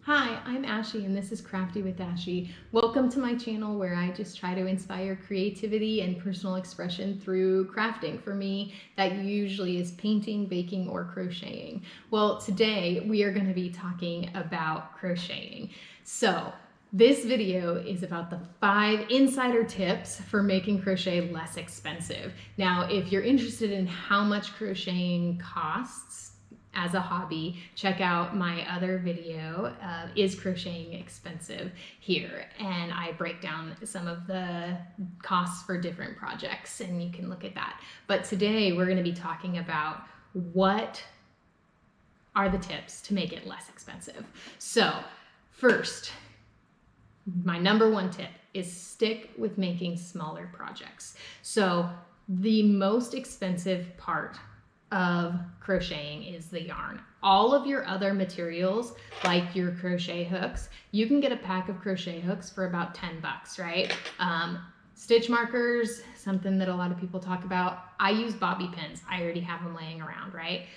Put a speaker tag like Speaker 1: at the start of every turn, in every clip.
Speaker 1: Hi, I'm Ashley and this is Crafty with Ashley. Welcome to my channel where I just try to inspire creativity and personal expression through crafting. For me, that usually is painting, baking, or crocheting. Well, today we are going to be talking about crocheting. So, this video is about the 5 insider tips for making crochet less expensive. Now, if you're interested in how much crocheting costs, as a hobby, check out my other video, Is Crocheting Expensive, here, and I break down some of the costs for different projects and you can look at that. But today we're going to be talking about what are the tips to make it less expensive. So first, my number one tip is stick with making smaller projects. So the most expensive part of crocheting is the yarn. All of your other materials, like your crochet hooks, you can get a pack of crochet hooks for about 10 bucks, right? Stitch markers, something that a lot of people talk about. I use bobby pins. I already have them laying around, right?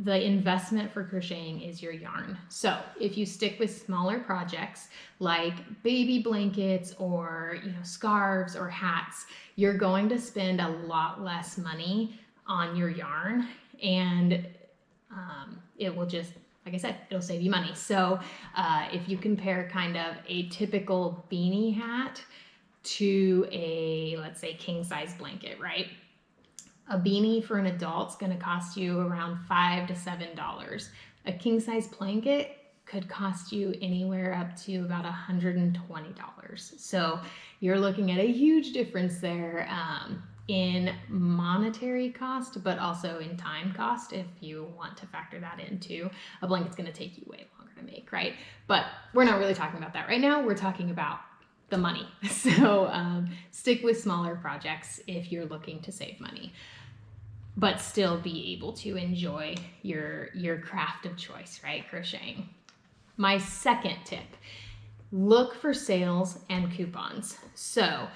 Speaker 1: The investment for crocheting is your yarn. So if you stick with smaller projects like baby blankets or scarves or hats, you're going to spend a lot less money on your yarn, and it will just, like I said, it'll save you money. So if you compare kind of a typical beanie hat to a, let's say, king size blanket, right? A beanie for an adult is going to cost you around $5 to $7. A king size blanket could cost you anywhere up to about $120. So you're looking at a huge difference there in monetary cost, but also in time cost if you want to factor that into. A blanket's going to take you way longer to make, right? But we're not really talking about that right now. We're talking about the money. So stick with smaller projects if you're looking to save money, but still be able to enjoy your craft of choice, right? Crocheting. My second tip, look for sales and coupons. So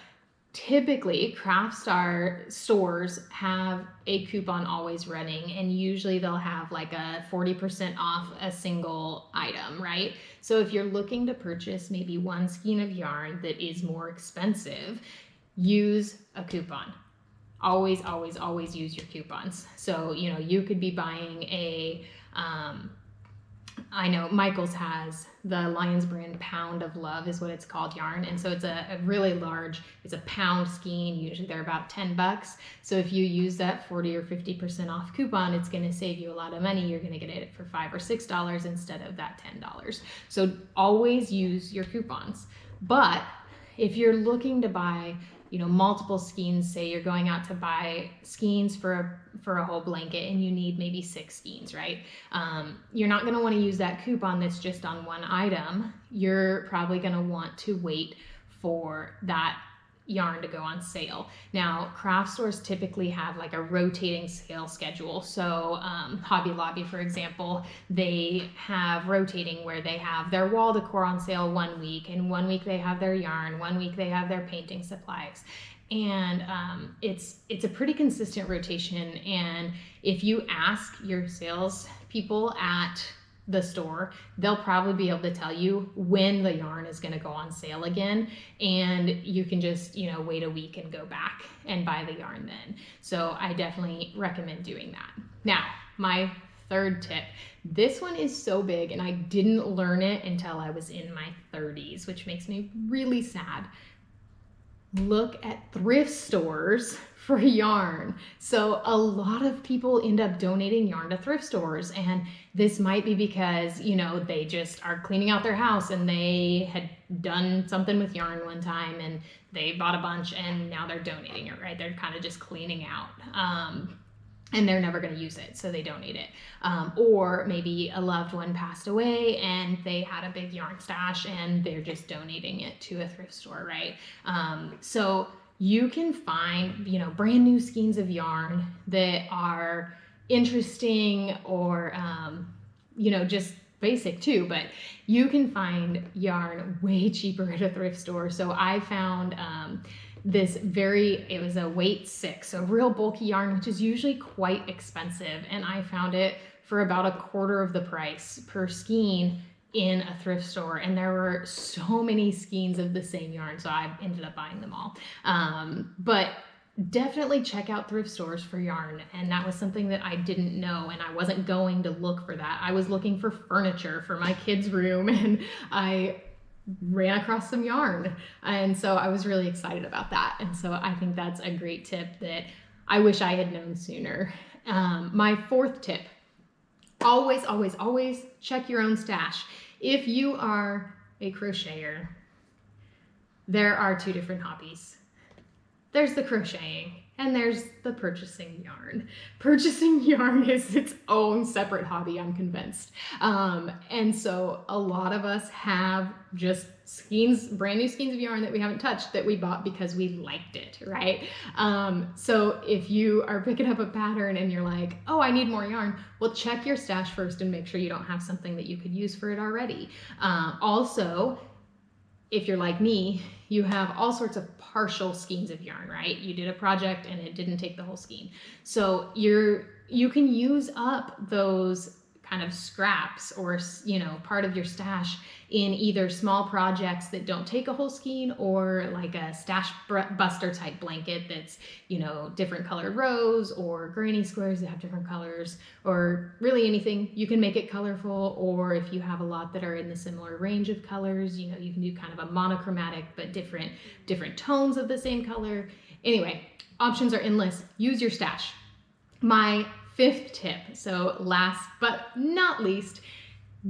Speaker 1: typically craft stores have a coupon always running, and usually they'll have like a 40% off a single item, right? So if you're looking to purchase maybe one skein of yarn that is more expensive, use a coupon. Always, always, always use your coupons. So, you could be buying a, I know Michaels has the Lions brand Pound of Love is what it's called, yarn. And so it's a really large, it's a pound skein. Usually they're about 10 bucks. So if you use that 40 or 50% off coupon, it's going to save you a lot of money. You're going to get it for $5 or $6 instead of that $10. So always use your coupons. But if you're looking to buy multiple skeins, say you're going out to buy skeins for a whole blanket and you need maybe 6 skeins, right? You're not going to want to use that coupon that's just on one item. You're probably going to want to wait for that yarn to go on sale. Now, craft stores typically have like a rotating sale schedule. So Hobby Lobby, for example, they have rotating where they have their wall decor on sale one week, and one week they have their yarn, one week they have their painting supplies. And it's a pretty consistent rotation. And if you ask your sales people at the store, they'll probably be able to tell you when the yarn is going to go on sale again, and you can just wait a week and go back and buy the yarn then. So I definitely recommend doing that. Now, my third tip, this one is so big and I didn't learn it until I was in my 30s, which makes me really sad. Look at thrift stores for yarn. So a lot of people end up donating yarn to thrift stores, and this might be because they just are cleaning out their house and they had done something with yarn one time and they bought a bunch and now they're donating it, right? They're kind of just cleaning out. And they're never going to use it, so they donate it. Or maybe a loved one passed away and they had a big yarn stash and they're just donating it to a thrift store, right? So you can find, brand new skeins of yarn that are interesting or, just basic too, but you can find yarn way cheaper at a thrift store. So I found it was a weight 6, so real bulky yarn, which is usually quite expensive, and I found it for about a quarter of the price per skein in a thrift store, and there were so many skeins of the same yarn, so I ended up buying them all. But definitely check out thrift stores for yarn, and that was something that I didn't know, and I wasn't going to look for that. I was looking for furniture for my kids' room, and I ran across some yarn, and so I was really excited about that. And so I think that's a great tip that I wish I had known sooner. My fourth tip: always, always, always check your own stash. If you are a crocheter, there are two different hobbies. There's the crocheting and there's the purchasing yarn. Purchasing yarn is its own separate hobby, I'm convinced. And so a lot of us have just skeins, brand new skeins of yarn that we haven't touched, that we bought because we liked it, right? So if you are picking up a pattern and you're like, oh, I need more yarn, well, check your stash first and make sure you don't have something that you could use for it already. Also, if you're like me, you have all sorts of partial skeins of yarn, right? You did a project and it didn't take the whole skein. So you can use up those kind of scraps or, you know, part of your stash in either small projects that don't take a whole skein, or like a stash buster type blanket that's, you know, different colored rows, or granny squares that have different colors, or really anything. You can make it colorful, or if you have a lot that are in the similar range of colors, you know, you can do kind of a monochromatic but different tones of the same color. Anyway, options are endless. Use your stash. My fifth tip, so last but not least,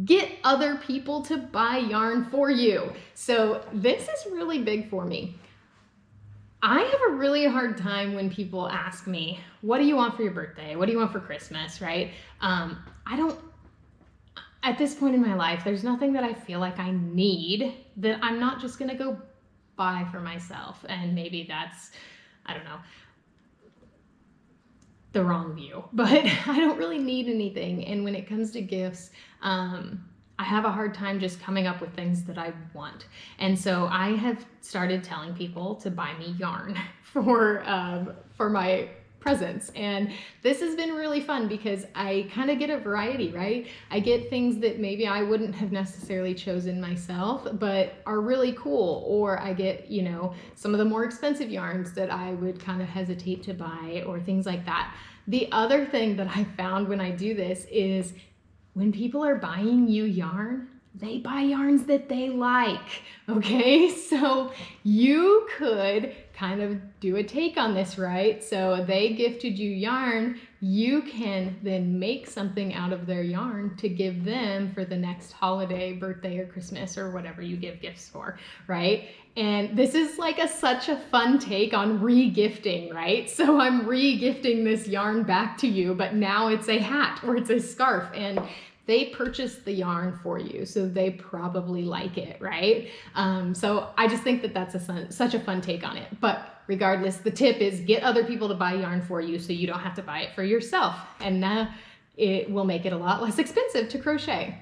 Speaker 1: get other people to buy yarn for you. So this is really big for me. I have a really hard time when people ask me, what do you want for your birthday? What do you want for Christmas, right? At this point in my life, there's nothing that I feel like I need that I'm not just gonna go buy for myself. And maybe that's, I don't know, the wrong view, but I don't really need anything. And when it comes to gifts, I have a hard time just coming up with things that I want. And so I have started telling people to buy me yarn for my presents. And this has been really fun because I kind of get a variety, right? I get things that maybe I wouldn't have necessarily chosen myself, but are really cool. Or I get, you know, some of the more expensive yarns that I would kind of hesitate to buy, or things like that. The other thing that I found when I do this is when people are buying you yarn, they buy yarns that they like, okay? So you could kind of do a take on this, right? So they gifted you yarn, you can then make something out of their yarn to give them for the next holiday, birthday, or Christmas, or whatever you give gifts for, right? And this is like such a fun take on re-gifting, right? So I'm re-gifting this yarn back to you, but now it's a hat or it's a scarf, and they purchased the yarn for you, so they probably like it, right? So I just think that that's such a fun take on it. But regardless, the tip is get other people to buy yarn for you so you don't have to buy it for yourself. And it will make it a lot less expensive to crochet.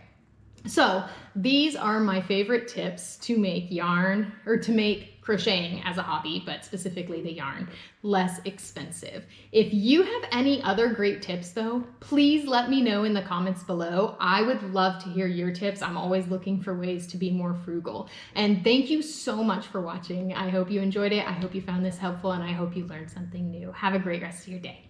Speaker 1: So these are my favorite tips to make yarn, or to make crocheting as a hobby, but specifically the yarn, less expensive. If you have any other great tips though, please let me know in the comments below. I would love to hear your tips. I'm always looking for ways to be more frugal. And thank you so much for watching. I hope you enjoyed it. I hope you found this helpful, and I hope you learned something new. Have a great rest of your day.